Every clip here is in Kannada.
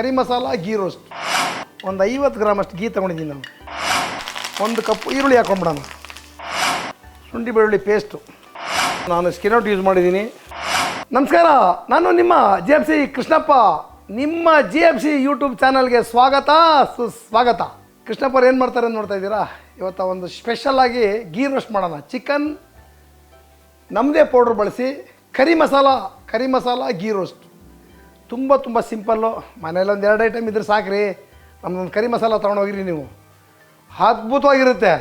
ಕರಿ ಮಸಾಲ ಗೀ ರೋಸ್ಟ್. ಒಂದು 50 ಗ್ರಾಮಷ್ಟು ಗೀ ತೊಗೊಂಡಿದ್ದೀನಿ ನಾನು. 1 ಕಪ್ ಈರುಳ್ಳಿ ಹಾಕೊಂಡ್ಬಿಡೋಣ. ಶುಂಠಿ ಬೆಳ್ಳುಳ್ಳಿ ಪೇಸ್ಟು ನಾನು ಸ್ಕಿನ್ ಔಟ್ ಯೂಸ್ ಮಾಡಿದ್ದೀನಿ. ನಮಸ್ಕಾರ, ನಾನು ನಿಮ್ಮ GFC ಕೃಷ್ಣಪ್ಪ. ನಿಮ್ಮ GFC ಯೂಟ್ಯೂಬ್ ಚಾನಲ್ಗೆ ಸ್ವಾಗತ ಸುಸ್ವಾಗತ. ಕೃಷ್ಣಪ್ಪರು ಏನು ಮಾಡ್ತಾರೆ ಅಂತ ನೋಡ್ತಾ ಇದ್ದೀರಾ? ಇವತ್ತು ಒಂದು ಸ್ಪೆಷಲಾಗಿ ಗೀ ರೋಸ್ಟ್ ಮಾಡೋಣ. ಚಿಕನ್ ನಮ್ಮದೇ ಪೌಡ್ರ್ ಬಳಸಿ ಕರಿ ಮಸಾಲ ಗೀ ರೋಸ್ಟ್. ತುಂಬ ಸಿಂಪಲ್ಲು. ಮನೇಲಿ ಒಂದು 2 ಐಟಮ್ ಇದ್ರೆ ಸಾಕ್ರಿ. ನಮ್ಮದೊಂದು ಕರಿ ಮಸಾಲ ತೊಗೊಂಡೋಗಿರಿ ನೀವು, ಅದ್ಭುತವಾಗಿರುತ್ತೆ.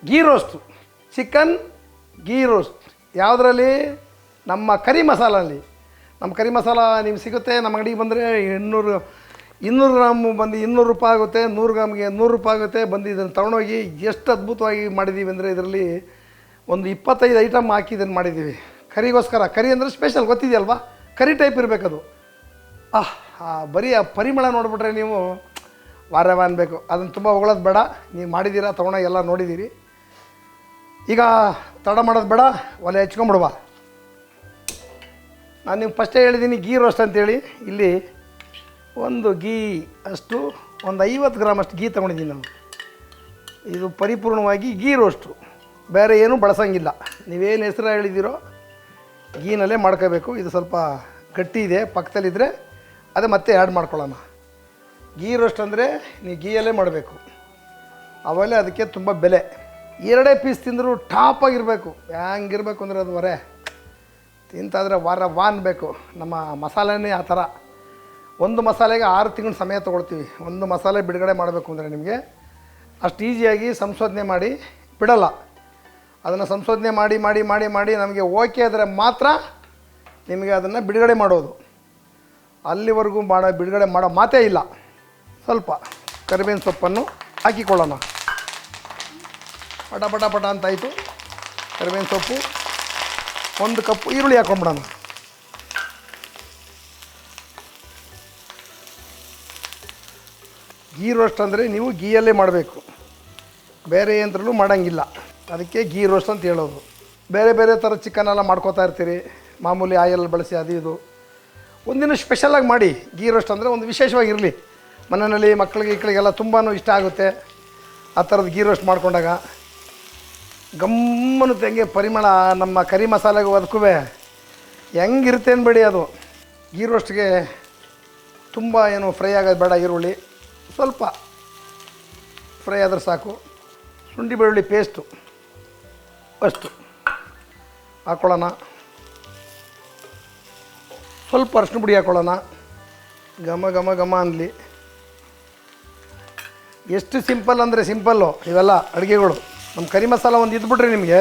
Ghee roast, chicken ghee roast ಯಾವುದರಲ್ಲಿ? ನಮ್ಮ ಕರಿ ಮಸಾಲಲ್ಲಿ. ನಮ್ಮ ಕರಿ ಮಸಾಲ ನಿಮ್ಗೆ ಸಿಗುತ್ತೆ. ನಮ್ಮ ಅಂಗಡಿಗೆ ಬಂದರೆ 200 ಗ್ರಾಮ್ ಬಂದು 200 ರೂಪಾಯಿ ಆಗುತ್ತೆ. 100 ಗ್ರಾಮ್ಗೆ 100 ರೂಪಾಯಿ ಆಗುತ್ತೆ. ಬಂದು ಇದನ್ನು ತೊಗೊಂಡೋಗಿ ಎಷ್ಟು ಅದ್ಭುತವಾಗಿ ಮಾಡಿದ್ದೀವಿ ಅಂದರೆ ಇದರಲ್ಲಿ ಒಂದು 25 ಐಟಮ್ ಹಾಕಿ ಇದನ್ನು ಮಾಡಿದ್ದೀವಿ ಕರಿಗೋಸ್ಕರ. ಕರಿ ಅಂದರೆ ಸ್ಪೆಷಲ್, ಗೊತ್ತಿದೆಯಲ್ವಾ? ಕರಿ ಟೈಪ್ ಇರಬೇಕದು. ಬರೀ ಆ ಪರಿಮಳ ನೋಡಿಬಿಟ್ರೆ ನೀವು ವಾರವ ಅನ್ಬೇಕು. ಅದನ್ನು ತುಂಬ ಹೊಗಳೋದು ಬೇಡ. ನೀವು ಮಾಡಿದ್ದೀರಾ, ತೊಗೊಂಡೋಗಿ ಎಲ್ಲ ನೋಡಿದ್ದೀರಿ. ಈಗ ತಡ ಮಾಡೋದು ಬೇಡ, ಒಲೆ ಹಚ್ಕೊಂಬಿಡುವ. ನಾನು ನಿಮ್ಗೆ ಫಸ್ಟೇ ಹೇಳಿದ್ದೀನಿ ಗೀ ರೋಸ್ಟ್ ಅಂತೇಳಿ. ಇಲ್ಲಿ ಒಂದು ಗೀ ಅಷ್ಟು, ಒಂದು 50 ಗ್ರಾಮಷ್ಟು ಗೀ ತೊಗೊಂಡಿದ್ದೀನಿ ನಾನು. ಇದು ಪರಿಪೂರ್ಣವಾಗಿ ಗೀ ರೋಸ್ಟು, ಬೇರೆ ಏನೂ ಬಳಸೋಂಗಿಲ್ಲ. ನೀವೇನು ಹೆಸರು ಹೇಳಿದ್ದೀರೋ ಗೀನಲ್ಲೇ ಮಾಡ್ಕೋಬೇಕು. ಇದು ಸ್ವಲ್ಪ ಗಟ್ಟಿ ಇದೆ, ಪಕ್ಕದಲ್ಲಿದ್ದರೆ ಅದೇ ಮತ್ತೆ ಆ್ಯಡ್ ಮಾಡ್ಕೊಳ್ಳೋಣ. ಗೀ ರೋಸ್ಟ್ ಅಂದರೆ ನೀವು ಗೀಯಲ್ಲೇ ಮಾಡಬೇಕು. ಆಮೇಲೆ ಅದಕ್ಕೆ ತುಂಬ ಬೆಲೆ. 2 ಪೀಸ್ ತಿಂದರೂ ಟಾಪಾಗಿರಬೇಕು. ಹೆಂಗಿರಬೇಕು ಅಂದರೆ ಅದು ವರೆ ತಿಂತಾದರೆ ವಾನ್ಬೇಕು. ನಮ್ಮ ಮಸಾಲೆನೇ ಆ ಥರ. ಒಂದು ಮಸಾಲೆಗೆ 6 ತಿಂಗಳು ಸಮಯ ತೊಗೊಳ್ತೀವಿ. ಒಂದು ಮಸಾಲೆ ಬಿಡುಗಡೆ ಮಾಡಬೇಕು ಅಂದರೆ ನಿಮಗೆ ಅಷ್ಟು ಈಸಿಯಾಗಿ ಸಂಶೋಧನೆ ಮಾಡಿ ಬಿಡಲ್ಲ. ಅದನ್ನು ಸಂಶೋಧನೆ ಮಾಡಿ ನಮಗೆ ಓಕೆ ಆದರೆ ಮಾತ್ರ ನಿಮಗೆ ಅದನ್ನು ಬಿಡುಗಡೆ ಮಾಡೋದು. ಅಲ್ಲಿವರೆಗೂ ಬಿಡುಗಡೆ ಮಾಡೋ ಮಾತೇ ಇಲ್ಲ. ಸ್ವಲ್ಪ ಕರಿಬೇವಿನ ಸೊಪ್ಪನ್ನು ಹಾಕಿಕೊಳ್ಳೋಣ. ಪಟ ಅಂತಾಯಿತು. ಕರಿಬೇವಿನ ಸೊಪ್ಪು, 1 ಕಪ್ ಈರುಳ್ಳಿ ಹಾಕೊಂಡ್ಬಿಡೋಣ. ಗೀ ರೋಸ್ಟ್ ಅಂದರೆ ನೀವು ಗೀಯಲ್ಲೇ ಮಾಡಬೇಕು, ಬೇರೆ ಯಂತ್ರಲ್ಲೂ ಮಾಡೋಂಗಿಲ್ಲ. ಅದಕ್ಕೆ ಗೀ ರೋಸ್ಟ್ ಅಂತ ಹೇಳೋದು. ಬೇರೆ ಥರ ಚಿಕನೆಲ್ಲ ಮಾಡ್ಕೋತಾ ಇರ್ತೀರಿ, ಮಾಮೂಲಿ ಆಯಿಲ್ ಬಳಸಿ ಅದು ಇದು. ಒಂದಿನ ಸ್ಪೆಷಲಾಗಿ ಮಾಡಿ. ಗೀ ರೋಸ್ಟ್ ಅಂದರೆ ಒಂದು ವಿಶೇಷವಾಗಿರಲಿ. ಮನೆಯಲ್ಲಿ ಮಕ್ಕಳಿಗೆಲ್ಲ ತುಂಬಾ ಇಷ್ಟ ಆಗುತ್ತೆ ಆ ಥರದ್ದು ಗೀ ರೋಸ್ಟ್ ಮಾಡ್ಕೊಂಡಾಗ. ಗಮ್ಮನ್ನುತ್ತೆ ಹೆಂಗೆ ಪರಿಮಳ ನಮ್ಮ ಕರಿ ಮಸಾಲೆಗೂ ಅದಕ್ಕೂ ಹೆಂಗಿರುತ್ತೆ ಅನ್ಬೇಡಿ. ಅದು ಗೀ ರೋಸ್ಟ್ಗೆ ತುಂಬ ಏನು ಫ್ರೈ ಆಗೋದು ಬೇಡ. ಈರುಳ್ಳಿ ಸ್ವಲ್ಪ ಫ್ರೈ ಆದ್ರೆ ಸಾಕು. ಶುಂಠಿ ಬೆಳ್ಳುಳ್ಳಿ ಪೇಸ್ಟು ಅಷ್ಟು ಹಾಕ್ಕೊಳ್ಳೋಣ. ಸ್ವಲ್ಪ ಅರಿಶಿನ ಪುಡಿ ಹಾಕ್ಕೊಳ್ಳೋಣ. ಘಮ ಅನ್ನಲಿ. ಎಷ್ಟು ಸಿಂಪಲ್ ಅಂದರೆ ಸಿಂಪಲ್ಲು ಇವೆಲ್ಲ ಅಡುಗೆಗಳು. ನಮ್ಮ ಕರಿ ಮಸಾಲ ಒಂದು ಇದ್ಬಿಟ್ರೆ ನಿಮಗೆ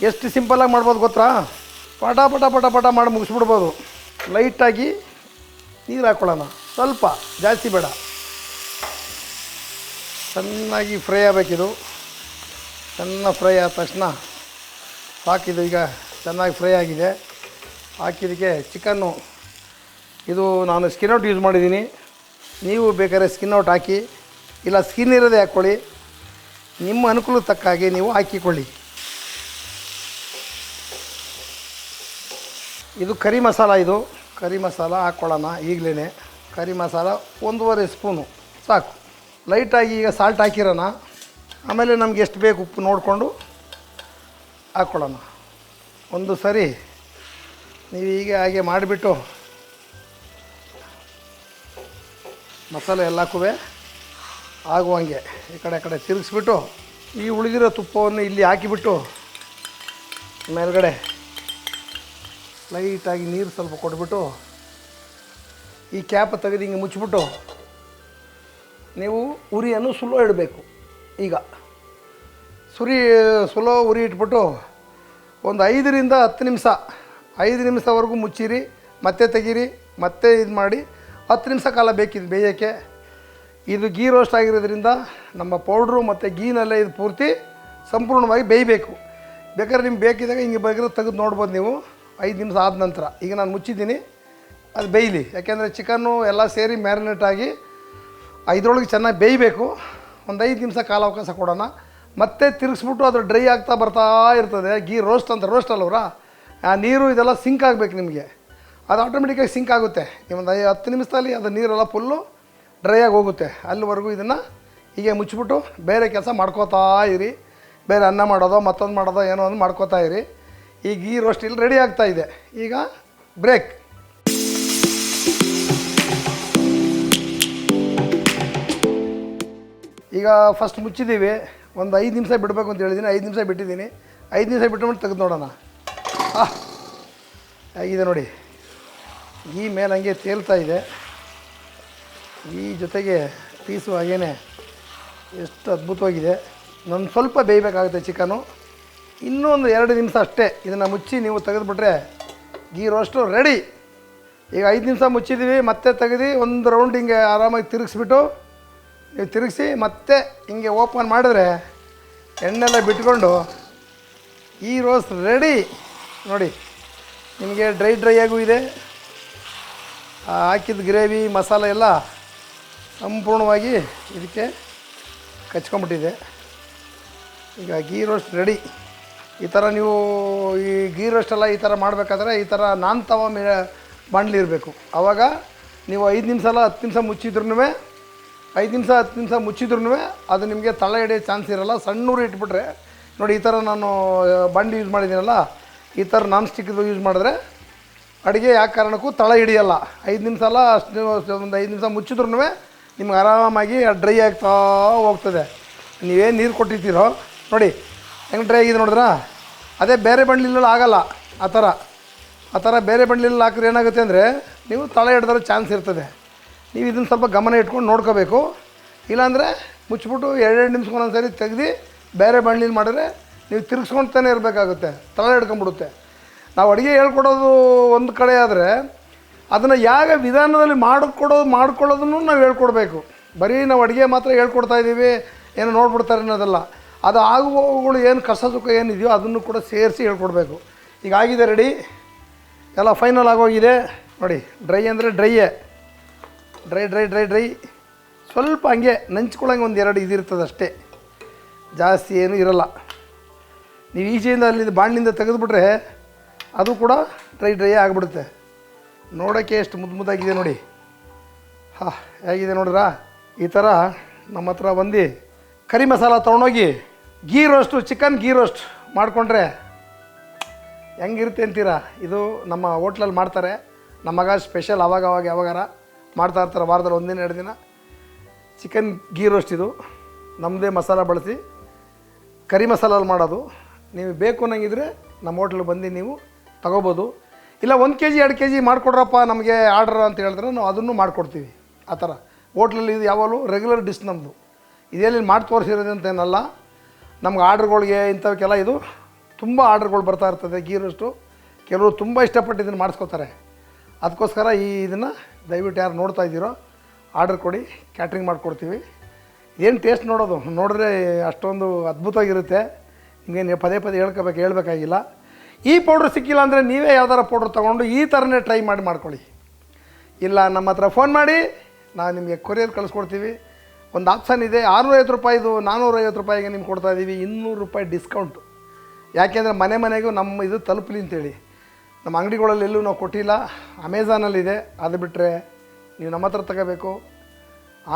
ಎಷ್ಟು ಸಿಂಪಲ್ಲಾಗಿ ಮಾಡ್ಬೋದು ಗೊತ್ತಾ? ಪಟ ಮಾಡಿ ಮುಗಿಸ್ಬಿಡ್ಬೋದು. ಲೈಟಾಗಿ ನೀರು ಹಾಕ್ಕೊಳ್ಳೋಣ, ಸ್ವಲ್ಪ, ಜಾಸ್ತಿ ಬೇಡ. ಚೆನ್ನಾಗಿ ಫ್ರೈ ಆಗಬೇಕಿದು. ಚೆನ್ನಾಗಿ ಫ್ರೈ ಆದ ತಕ್ಷಣ ಸಾಕಿದು. ಈಗ ಚೆನ್ನಾಗಿ ಫ್ರೈ ಆಗಿದೆ. ಹಾಕಿದ್ದಕ್ಕೆ ಚಿಕನ್ನು, ಇದು ನಾನು ಸ್ಕಿನ್ ಔಟ್ ಯೂಸ್ ಮಾಡಿದ್ದೀನಿ. ನೀವು ಬೇಕಾದ್ರೆ ಸ್ಕಿನ್ ಔಟ್ ಹಾಕಿ, ಇಲ್ಲ ಸ್ಕಿನ್ ಇರೋದೇ ಹಾಕ್ಕೊಳ್ಳಿ. ನಿಮ್ಮ ಅನುಕೂಲಕ್ಕೆ ತಕ್ಕ ಹಾಗೆ ನೀವು ಹಾಕಿಕೊಳ್ಳಿ. ಇದು ಕರಿ ಮಸಾಲ. ಇದು ಕರಿ ಮಸಾಲ ಹಾಕ್ಕೊಳ್ಳೋಣ ಈಗಲೇ. ಕರಿ ಮಸಾಲ 1.5 ಸ್ಪೂನು ಸಾಕು. ಲೈಟಾಗಿ ಈಗ ಸಾಲ್ಟ್ ಹಾಕಿರೋಣ. ಆಮೇಲೆ ನಮ್ಗೆ ಎಷ್ಟು ಬೇಕು ಉಪ್ಪು ನೋಡಿಕೊಂಡು ಹಾಕ್ಕೊಳ್ಳೋಣ. ಒಂದು ಸರಿ ನೀವು ಹೀಗೆ ಹಾಗೆ ಮಾಡಿಬಿಟ್ಟು ಮಸಾಲೆ ಎಲ್ಲಕ್ಕೂ ಆಗುವಂಗೆ ಈ ಕಡೆ ತಿರುಗಿಸ್ಬಿಟ್ಟು ಈ ಉಳಿದಿರೋ ತುಪ್ಪವನ್ನು ಇಲ್ಲಿ ಹಾಕಿಬಿಟ್ಟು ಮೇಲ್ಗಡೆ ಲೈಟಾಗಿ ನೀರು ಸ್ವಲ್ಪ ಕೊಟ್ಬಿಟ್ಟು ಈ ಕ್ಯಾಪ್ ತೆಗೆದು ಹಿಂಗೆ ಮುಚ್ಚಿಬಿಟ್ಟು ನೀವು ಉರಿಯನ್ನು ಸ್ಲೋ ಇಡಬೇಕು. ಈಗ ಸ್ಲೋ ಉರಿ ಇಟ್ಬಿಟ್ಟು ಒಂದು 5ರಿಂದ 10 ನಿಮಿಷ, 5 ನಿಮಿಷವರೆಗೂ ಮುಚ್ಚಿರಿ. ಮತ್ತೆ ತೆಗೀರಿ, ಮತ್ತೆ ಇದು ಮಾಡಿ 10 ನಿಮಿಷ ಕಾಲ ಬೇಕಿದ್ದು ಬೇಯೋಕ್ಕೆ. ಇದು ಗೀ ರೋಸ್ಟ್ ಆಗಿರೋದ್ರಿಂದ ನಮ್ಮ ಪೌಡ್ರು ಮತ್ತು ಗೀನಲ್ಲೇ ಇದು ಪೂರ್ತಿ ಸಂಪೂರ್ಣವಾಗಿ ಬೇಯಬೇಕು. ಬೇಕಾದ್ರೆ ನಿಮ್ಗೆ ಬೇಕಿದ್ದಾಗ ಹಿಂಗೆ ಬೇಕಾದ್ರೆ ತೆಗೆದು ನೋಡ್ಬೋದು ನೀವು 5 ನಿಮಿಷ ಆದ ನಂತರ. ಈಗ ನಾನು ಮುಚ್ಚಿದ್ದೀನಿ, ಅದು ಬೇಯಲಿ. ಯಾಕೆಂದರೆ ಚಿಕನ್ನು ಎಲ್ಲ ಸೇರಿ ಮ್ಯಾರಿನೇಟ್ ಆಗಿ ಇದರೊಳಗೆ ಚೆನ್ನಾಗಿ ಬೇಯಬೇಕು. ಒಂದು 5 ನಿಮಿಷ ಕಾಲಾವಕಾಶ ಕೊಡೋಣ. ಮತ್ತೆ ತಿರುಗಿಸ್ಬಿಟ್ಟು ಅದು ಡ್ರೈ ಆಗ್ತಾ ಬರ್ತಾ ಇರ್ತದೆ. ಗೀ ರೋಸ್ಟ್ ಅಂತ, ರೋಸ್ಟ್ ಅಲ್ಲವ್ರಾ, ಆ ನೀರು ಇದೆಲ್ಲ ಸಿಂಕ್ ಆಗಬೇಕು ನಿಮಗೆ. ಅದು ಆಟೋಮೆಟಿಕಾಗಿ ಸಿಂಕ್ ಆಗುತ್ತೆ. ಒಂದು 10 ನಿಮಿಷದಲ್ಲಿ ಅದು ನೀರೆಲ್ಲ ಫುಲ್ಲು ಡ್ರೈ ಆಗಿ ಹೋಗುತ್ತೆ. ಅಲ್ಲಿವರೆಗೂ ಇದನ್ನು ಹೀಗೆ ಮುಚ್ಚಿಬಿಟ್ಟು ಬೇರೆ ಕೆಲಸ ಮಾಡ್ಕೋತಾ ಇರಿ. ಬೇರೆ ಅನ್ನ ಮಾಡೋದೋ ಮತ್ತೊಂದು ಮಾಡೋದೋ ಏನೋ ಒಂದು ಮಾಡ್ಕೋತಾ ಇರಿ. ಈಗ ಗೀ ರೋಸ್ಟ್ ಇಲ್ಲಿ ರೆಡಿ ಆಗ್ತಾಯಿದೆ. ಈಗ ಬ್ರೇಕ್. ಈಗ ಫಸ್ಟ್ ಮುಚ್ಚಿದ್ದೀವಿ. ಒಂದು 5 ನಿಮಿಷ ಬಿಡಬೇಕು ಅಂತ ಹೇಳಿದ್ದೀನಿ. 5 ನಿಮಿಷ ಬಿಟ್ಟಿದ್ದೀನಿ. 5 ನಿಮಿಷ ಬಿಟ್ಟು ತೆಗೆದು ನೋಡೋಣ. ಆಗಿದೆ ನೋಡಿ, ಈ ಮೇಲೆ ಹಂಗೆ ತೇಲ್ತಾ ಇದೆ. ಈ ಜೊತೆಗೆ ಪೀಸು ಹಾಗೇ ಎಷ್ಟು ಅದ್ಭುತವಾಗಿದೆ. ನಾನು ಸ್ವಲ್ಪ ಬೇಯಬೇಕಾಗುತ್ತೆ ಚಿಕನು. ಇನ್ನೂ ಒಂದು 2 ನಿಮಿಷ ಅಷ್ಟೇ. ಇದನ್ನು ಮುಚ್ಚಿ ನೀವು ತೆಗೆದುಬಿಟ್ರೆ ಗೀ ರೋಸ್ಟು ರೆಡಿ. ಈಗ 5 ನಿಮಿಷ ಮುಚ್ಚಿದ್ದೀವಿ. ಮತ್ತೆ ತೆಗೆದು ಒಂದು ರೌಂಡ್ ಹಿಂಗೆ ಆರಾಮಾಗಿ ತಿರುಗಿಸ್ಬಿಟ್ಟು ನೀವು ತಿರುಗಿಸಿ ಮತ್ತೆ ಹಿಂಗೆ ಓಪನ್ ಮಾಡಿದ್ರೆ ಎಣ್ಣೆಲ್ಲ ಬಿಟ್ಕೊಂಡು ಈ ರೋಸ್ಟ್ ರೆಡಿ. ನೋಡಿ, ನಿಮಗೆ ಡ್ರೈ ಆಗೂ ಇದೆ. ಹಾಕಿದ ಗ್ರೇವಿ ಮಸಾಲೆ ಎಲ್ಲ ಸಂಪೂರ್ಣವಾಗಿ ಇದಕ್ಕೆ ಕಚ್ಕೊಂಬಿಟ್ಟಿದೆ. ಈಗ ಗೀ ರೋಸ್ಟ್ ರೆಡಿ. ಈ ಥರ ನೀವು ಈ ಗೀ ರೋಸ್ಟೆಲ್ಲ ಈ ಥರ ಮಾಡಬೇಕಾದ್ರೆ ಈ ಥರ ನಾನ್ ತವ ಬಾಣಲಿ ಇರಬೇಕು. ಆವಾಗ ನೀವು 5 ನಿಮಿಷ ಅಲ್ಲ 10 ನಿಮಿಷ ಮುಚ್ಚಿದ್ರೂ 5 ನಿಮಿಷ 10 ನಿಮಿಷ ಮುಚ್ಚಿದ್ರೂ ಅದು ನಿಮಗೆ ತಳ ಹಿಡಿಯೋ ಚಾನ್ಸ್ ಇರೋಲ್ಲ. ಸಣ್ಣೂರು ಇಟ್ಬಿಟ್ರೆ ನೋಡಿ, ಈ ಥರ ನಾನು ಬಾಣಲಿ ಯೂಸ್ ಮಾಡಿದ್ದೀನಲ್ಲ, ಈ ಥರ ನಾನ್ ಸ್ಟಿಕ್ದು ಯೂಸ್ ಮಾಡಿದ್ರೆ ಅಡುಗೆ ಯಾವ ಕಾರಣಕ್ಕೂ ತಳ ಹಿಡಿಯಲ್ಲ. 5 ನಿಮಿಷ ಅಲ್ಲ ಅಷ್ಟು ಒಂದು 5 ನಿಮಿಷ ಮುಚ್ಚಿದ್ರೂ ನಿಮ್ಗೆ ಆರಾಮಾಗಿ ಡ್ರೈ ಆಗ್ತಾ ಹೋಗ್ತದೆ. ನೀವೇನು ನೀರು ಕೊಟ್ಟಿರ್ತೀರೋ ನೋಡಿ ಹೆಂಗೆ ಡ್ರೈ ಆಗಿದೆ ನೋಡಿದ್ರಾ. ಅದೇ ಬೇರೆ ಬಾಣಲಿಯಲ್ಲಿ ಆಗೋಲ್ಲ. ಆ ಥರ ಬೇರೆ ಬಾಣಲಿಯಲ್ಲಿ ಹಾಕಿದ್ರೆ ಏನಾಗುತ್ತೆ ಅಂದರೆ ನೀವು ತಳ ಹಿಡ್ದಿರೋ ಚಾನ್ಸ್ ಇರ್ತದೆ. ನೀವು ಇದನ್ನು ಸ್ವಲ್ಪ ಗಮನ ಇಟ್ಕೊಂಡು ನೋಡ್ಕೋಬೇಕು. ಇಲ್ಲಾಂದರೆ ಮುಚ್ಚಿಬಿಟ್ಟು 2 ನಿಮಿಷಕ್ಕೊಂದೊಂದು ಸರಿ ತೆಗೆದು ಬೇರೆ ಬಾಣಲಿಲಿ ಮಾಡಿದ್ರೆ ನೀವು ತಿರುಗಿಸ್ಕೊಳ್ತಾನೆ ಇರಬೇಕಾಗುತ್ತೆ, ತಳ ಹಿಡ್ಕೊಂಬಿಡುತ್ತೆ. ನಾವು ಅಡುಗೆ ಹೇಳ್ಕೊಡೋದು ಒಂದು ಕಡೆ ಆದರೆ ಅದನ್ನು ಯಾವ ವಿಧಾನದಲ್ಲಿ ಮಾಡ್ಕೊಳ್ಳೋದನ್ನು ನಾವು ಹೇಳ್ಕೊಡ್ಬೇಕು. ಬರೀ ನಾವು ಅಡುಗೆ ಮಾತ್ರ ಹೇಳ್ಕೊಡ್ತಾಯಿದ್ದೀವಿ, ಏನೋ ನೋಡ್ಬಿಡ್ತಾರೆ ಅನ್ನೋದಲ್ಲ. ಅದು ಆಗುವವುಗಳು ಏನು ಕಷ್ಟ ಸುಖ ಏನಿದೆಯೋ ಅದನ್ನು ಕೂಡ ಸೇರಿಸಿ ಹೇಳ್ಕೊಡ್ಬೇಕು. ಈಗ ಆಗಿದೆ ರೆಡಿ, ಎಲ್ಲ ಫೈನಲ್ ಆಗೋಗಿದೆ ನೋಡಿ. ಡ್ರೈ ಅಂದರೆ ಡ್ರೈಯೇ, ಡ್ರೈ ಸ್ವಲ್ಪ ಹಂಗೆ ನಂಚ್ಕೊಳ್ಳೋಂಗೆ ಒಂದು 2 ಇದಿರ್ತದೆ ಅಷ್ಟೇ, ಜಾಸ್ತಿ ಏನೂ ಇರೋಲ್ಲ. ನೀವು ಈಚೆಯಿಂದ ಅಲ್ಲಿಂದ ಬಾಣಲಿಂದ ತೆಗೆದುಬಿಟ್ರೆ ಅದು ಕೂಡ ಡ್ರೈ ಆಗಿಬಿಡುತ್ತೆ. ನೋಡೋಕ್ಕೆ ಎಷ್ಟು ಮುದ್ದಾಗಿದೆ ನೋಡಿ. ಹೇಗಿದೆ ನೋಡ್ರಾ. ಈ ಥರ ನಮ್ಮ ಹತ್ರ ಬಂದು ಕರಿ ಮಸಾಲ ತೊಗೊಂಡೋಗಿ ghee roast, chicken ghee roast ಮಾಡಿಕೊಂಡ್ರೆ ಹೆಂಗಿರುತ್ತೆ ಅಂತೀರಾ. ಇದು ನಮ್ಮ ಹೋಟ್ಲಲ್ಲಿ ಮಾಡ್ತಾರೆ. ನಮ್ಮ ಮಗ ಸ್ಪೆಷಲ್ ಯಾವಾಗಾರ ಮಾಡ್ತಾ ಇರ್ತಾರೆ. ವಾರದಲ್ಲಿ 1 ದಿನ 2 ದಿನ ಚಿಕನ್ ಗೀ ರೋಸ್ಟ್. ಇದು ನಮ್ಮದೇ ಮಸಾಲ ಬಳಸಿ ಕರಿ ಮಸಾಲಲ್ಲಿ ಮಾಡೋದು. ನೀವು ಬೇಕು ಅನ್ನಂಗಿದ್ರೆ ನಮ್ಮ ಹೋಟ್ಲಿಗೆ ಬಂದು ನೀವು ತಗೋಬೋದು. ಇಲ್ಲ 1 kg 2 kg ಮಾಡಿಕೊಡ್ರಪ್ಪ ನಮಗೆ ಆರ್ಡ್ರ್ ಅಂತ ಹೇಳಿದ್ರೆ ನಾವು ಅದನ್ನು ಮಾಡಿಕೊಡ್ತೀವಿ. ಆ ಥರ ಹೋಟ್ಲಲ್ಲಿ ಇದು ಯಾವಾಗಲೂ ರೆಗ್ಯುಲರ್ ಡಿಶ್ ನಮ್ಮದು. ಇದೆಲ್ಲಿ ಮಾಡಿ ತೋರಿಸಿರೋದು ಅಂತೇನಲ್ಲ. ನಮ್ಗೆ ಆರ್ಡ್ರ್ಗಳಿಗೆ ಇಂಥವಕ್ಕೆಲ್ಲ ಇದು ತುಂಬ ಆರ್ಡ್ರ್ಗಳು ಬರ್ತಾ ಇರ್ತದೆ ಗೀ ರೋಸ್ಟು. ಕೆಲವರು ತುಂಬ ಇಷ್ಟಪಟ್ಟು ಇದನ್ನು ಮಾಡಿಸ್ಕೋತಾರೆ. ಅದಕ್ಕೋಸ್ಕರ ಇದನ್ನು ದಯವಿಟ್ಟು ಯಾರು ನೋಡ್ತಾ ಇದ್ದೀರೋ ಆರ್ಡ್ರ್ ಕೊಡಿ, ಕ್ಯಾಟ್ರಿಂಗ್ ಮಾಡಿಕೊಡ್ತೀವಿ. ಏನು ಟೇಸ್ಟ್ ನೋಡಿದ್ರೆ ಅಷ್ಟೊಂದು ಅದ್ಭುತವಾಗಿರುತ್ತೆ. ನಿಮಗೇನು ಪದೇ ಹೇಳ್ಬೇಕಾಗಿಲ್ಲ. ಈ ಪೌಡ್ರ್ ಸಿಕ್ಕಿಲ್ಲ ಅಂದರೆ ನೀವೇ ಯಾವ್ದಾರ ಪೌಡ್ರ್ ತೊಗೊಂಡು ಈ ಥರನೇ ಟ್ರೈ ಮಾಡ್ಕೊಳ್ಳಿ. ಇಲ್ಲ ನಮ್ಮ ಹತ್ರ ಫೋನ್ ಮಾಡಿ, ನಾವು ನಿಮಗೆ ಕೊರಿಯರ್ ಕಳಿಸ್ಕೊಡ್ತೀವಿ. ಒಂದು ಆಪ್ಷನ್ ಇದೆ, 650 ರೂಪಾಯಿದು 450 ರೂಪಾಯಿಗೆ ನಿಮ್ಗೆ ಕೊಡ್ತಾಯಿದ್ದೀವಿ. 200 ರೂಪಾಯಿ ಡಿಸ್ಕೌಂಟು. ಯಾಕೆಂದರೆ ಮನೆಗೂ ನಮ್ಮ ಇದು ತಲುಪಲಿ ಅಂತೇಳಿ ನಮ್ಮ ಅಂಗಡಿಗಳಲ್ಲಿ ಎಲ್ಲೂ ನಾವು ಕೊಟ್ಟಿಲ್ಲ. ಅಮೆಝಾನಲ್ಲಿದೆ. ಅದು ಬಿಟ್ಟರೆ ನೀವು ನಮ್ಮ ಹತ್ರ ತಗೋಬೇಕು,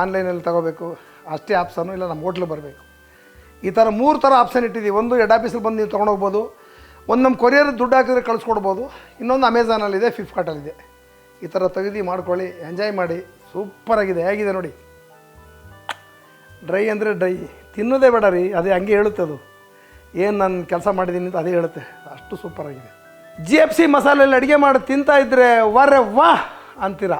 ಆನ್ಲೈನಲ್ಲಿ ತಗೋಬೇಕು ಅಷ್ಟೇ ಆಪ್ಷನ್ನು. ಇಲ್ಲ ನಮ್ಮ ಹೋಟ್ಲಿಗೆ ಬರಬೇಕು. ಈ ಥರ 3 ಥರ ಆಪ್ಷನ್ ಇಟ್ಟಿದ್ದೀವಿ. ಒಂದು ಹೆಡ್ ಆಫೀಸಲ್ಲಿ ಬಂದು ನೀವು ತೊಗೊಂಡೋಗ್ಬೋದು, ಒಂದು ನಮ್ಮ ಕೊರಿಯರ್ ದುಡ್ಡು ಹಾಕಿದ್ರೆ ಕಳಿಸ್ಕೊಡ್ಬೋದು, ಇನ್ನೊಂದು ಅಮೆಝಾನಲ್ಲಿದೆ, ಫ್ಲಿಪ್ಕಾರ್ಟಲ್ಲಿದೆ. ಈ ಥರ ತೆಗೆದು ಮಾಡ್ಕೊಳ್ಳಿ, ಎಂಜಾಯ್ ಮಾಡಿ. ಸೂಪರಾಗಿದೆ. ಹೇಗಿದೆ ನೋಡಿ. ಡ್ರೈ ಅಂದರೆ ಡ್ರೈ, ತಿನ್ನೋದೇ ಬೇಡ ರೀ, ಅದೇ ಹಂಗೆ ಹೇಳುತ್ತೆ. ಅದು ಏನು ನಾನು ಕೆಲಸ ಮಾಡಿದ್ದೀನಿ ಅಂತ ಅದೇ ಹೇಳುತ್ತೆ. ಅಷ್ಟು ಸೂಪರಾಗಿದೆ. GFC ಮಸಾಲೆಯಲ್ಲಿ ಅಡುಗೆ ಮಾಡಿ ತಿಂತಾ ಇದ್ದರೆ ವಾರೆ ವಾಹ್ ಅಂತೀರ.